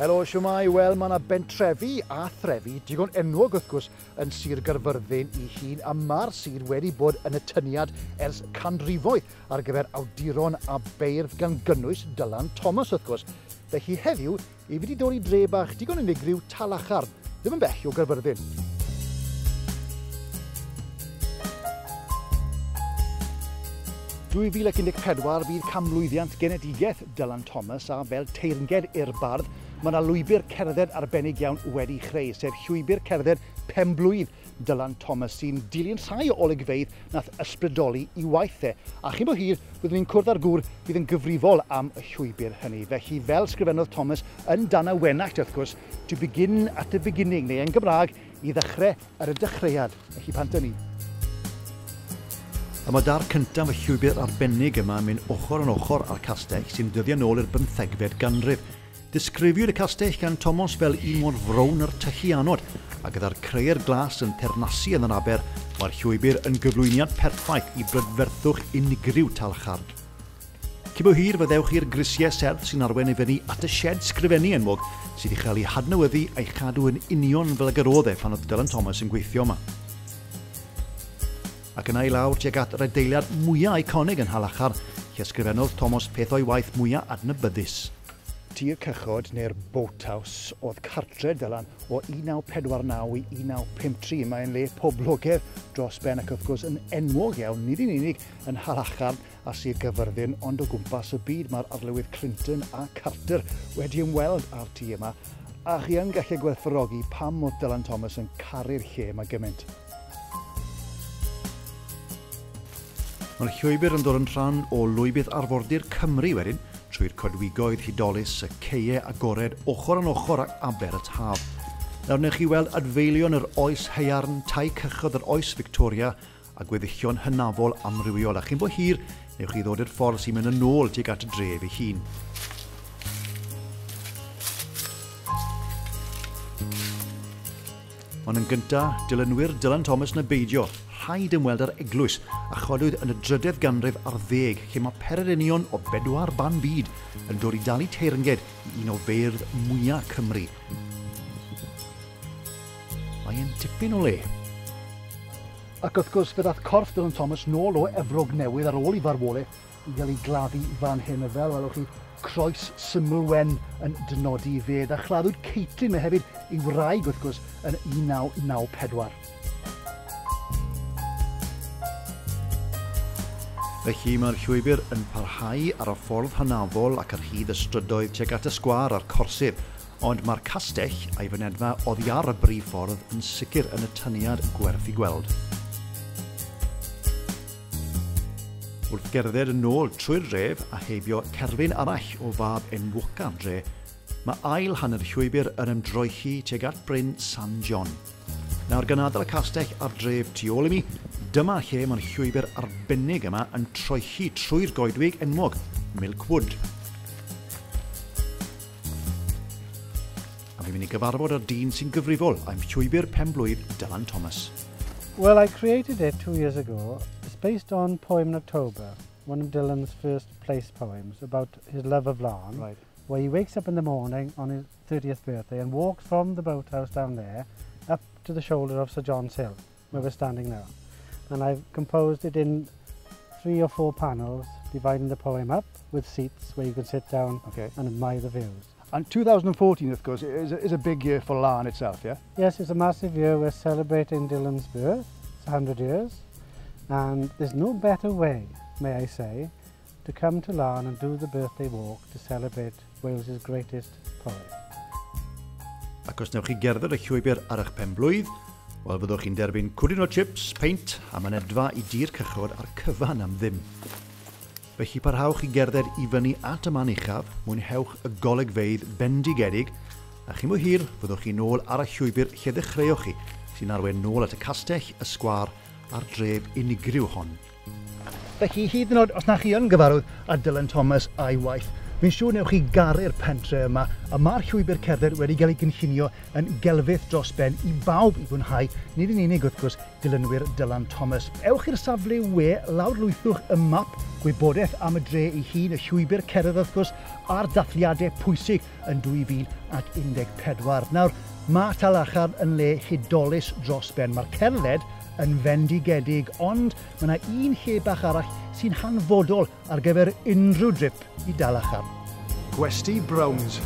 Helo, siwmai. Wel, mae yna bentrefi a threfi digon enwog wrth gwrs yn Sir Gaerfyrddin I hun, a mae'r sir wedi bod yn y tyniad ers canrifoedd ar gyfer awduron a beirdd gan gynnwys Dylan Thomas wrth gwrs. Felly heddiw, I fi wedi dod I dre bach digon unigryw Talachar, ddim yn bell o Gaerfyrddin. Dwy 2014 fydd camlwyddiant genedigaeth Dylan Thomas a fel teyrnged i'r bardd, mae yna lwybr cerdded arbennig iawn wedi chreu, sef llwybr cerdded penblwydd Dylan Thomas sy'n dilyn rhai o olygfeydd nath ysbrydoli I waith e. A chi'n bo hir, byddwn ni'n cwrdd ar gŵr fydd yn gyfrifol am y llwybr hynny. Felly fel sgrifennodd Thomas yn dan y wenallt wrth gwrs, to begin at the beginning, neu yn Gymraeg, I ddechrau ar y dechreuad. Felly panta ni. Y mae dar cyntaf y llwybr arbennig yma yn mynd ochr yn ochr â'r castell sy'n dyddio nôl i'r 15fed ganrif. Disgrifiwyd y castell gan Thomas fel un mor frown yr tylluanod, a gyda'r creu'r glas yn ternasu yn yr aber, mae'r llwybr yn gyflwyniad perffaith I brydferthwch unigryw Talchar. Cyn bo hir fyddewch I'r grisiau serth sy'n arwen I fyny at y shed sgrifennu enwog sydd I chael ei hadnewyddu a'i chadw yn union fel y gyroddau pan oedd Dylan Thomas yn gweithio yma. Ac yna I lawr tuag at yr adeilad mwyaf iconig yn Halachar, lle ysgrifennodd Thomas peth o'i waith mwyaf adnabyddus. Tir cychod neu'r boathouse oedd cartre Dylan o 1949 I 1953. Mae'n le poblogaidd dros ben ac wrth gwrs yn enwog iawn, nid yn unig yn Halachar a Sir Gaerfyrddin, ond o gwmpas y byd mae'r arlywydd Clinton a Carter wedi ymweld â'r tŷ yma, a chi yn gallu gwerthfawrogi pam oedd Dylan Thomas yn caru'r lle yma gymaint. Mae'r llwybr yn dod yn rhan o lwybydd arfordir Cymru wedyn, trwy'r coedwigoedd hudolus, y ceie agored, ochr yn ochr ac aber y taf. Nawr wnewch chi weld adfeilion yr oes haearn, tai cychod yr oes Victoria a gweddillion hynafol amrywiol. A chi'n bo hir, newch chi ddod i'r ffordd sy'n mynd yn ôl tuag at y dref ei hun. Ond yn gyntaf, dilynwyr Dylan Thomas yn y beidio, rhaid ymweld â'r eglwys a chodwyd yn y 10th ganrif ar 10, lle mae Pererinion o 4 ban byd yn dod I dalu teyrnged I un o feirdd mwyaf Cymru. Mae'n tipyn o le. Ac wrth gwrs, fe dath corff Dylan Thomas nôl o Efrog Newydd ar ôl I farwolaeth I gael ei gladdu fan hyn y fel, welwch chi, croes symlwen yn dynodi fe, a chladdwyd Caitlin me hefyd I wraig wrth gwrs yn 1994. Felly mae'r llwybr yn parhau ar y ffordd hynafol ac ar hyd y strydoedd tuag at y sgwâr a'r corsydd, ond mae'r castell a'i fynedfa oddi ar y brif ffordd yn sicr yn y tyniad gwerth I gweld. Wrth gerdded yn ôl trwy'r dref a heibio cerfyn arall o fab enwoca'r dre, mae ail hanner llwybr yn ymdroechi tuag at Bryn San John. Nawr gan adael y castell ar dref tu ôl I mi, dyma lle mae'r llwybr arbennig yma yn troechi trwy'r goedwig enwog, Milkwood. A fi'n mynd I gyfarfod ar dyn sy'n gyfrifol am llwybr penblwydd Dylan Thomas. Well, I created it 2 years ago. It's based on Poem in October, one of Dylan's first place poems about his love of Larne, Right. where he wakes up in the morning on his 30th birthday and walks from the boathouse down there up to the shoulder of Sir John's Hill, where we're standing now. And I've composed it in 3 or 4 panels, dividing the poem up with seats where you can sit down and admire the views. And 2014, of course, is a big year for Larne itself, yeah? Yes, it's a massive year. We're celebrating Dylan's birth. It's 100 years. And there's no better way, may I say, to come to Larne and do the birthday walk to celebrate Wales's greatest poet. Ac os newch chi gerdded y llwybr ar eich penblwydd, wel fyddwch chi'n derbyn cwdyn o chips, peint a mynedfa I dir cychod ar cyfan am ddim. Felly parhawch I gerdded I fyny at y man uchaf, mwynhewch y golegfeydd bendigedig, a chi mwy hir fyddwch chi nôl ar y llwybr lle ddechreuwch chi, sy'n arwen nôl at y castell, y sgwâr a'r dref unigryw hon. Felly hyd yn oed os na chi yn gyfarwydd â Dylan Thomas a'i waith, Fi'n siŵr newch chi garu'r pentre yma, a mae'r llwybr cerdded wedi cael ei gynllunio yn gelfydd dros ben I bawb I fwynhau, nid yn unig wrth gwrs dilynwyr Dylan Thomas. Ewch i'r safle we, lawrlwythwch y map, gwybodaeth am y dre ei hun, y llwybr cerdded wrth gwrs, a'r dathliadau pwysig yn 2014. Nawr, mae Talachan yn le hudolus dros ben. Mae'r cerdded yn fendigedig, ond mae yna un lle bach arall sy'n hanfodol ar gyfer unrhyw drip I Dalachan. Gwesty Browns.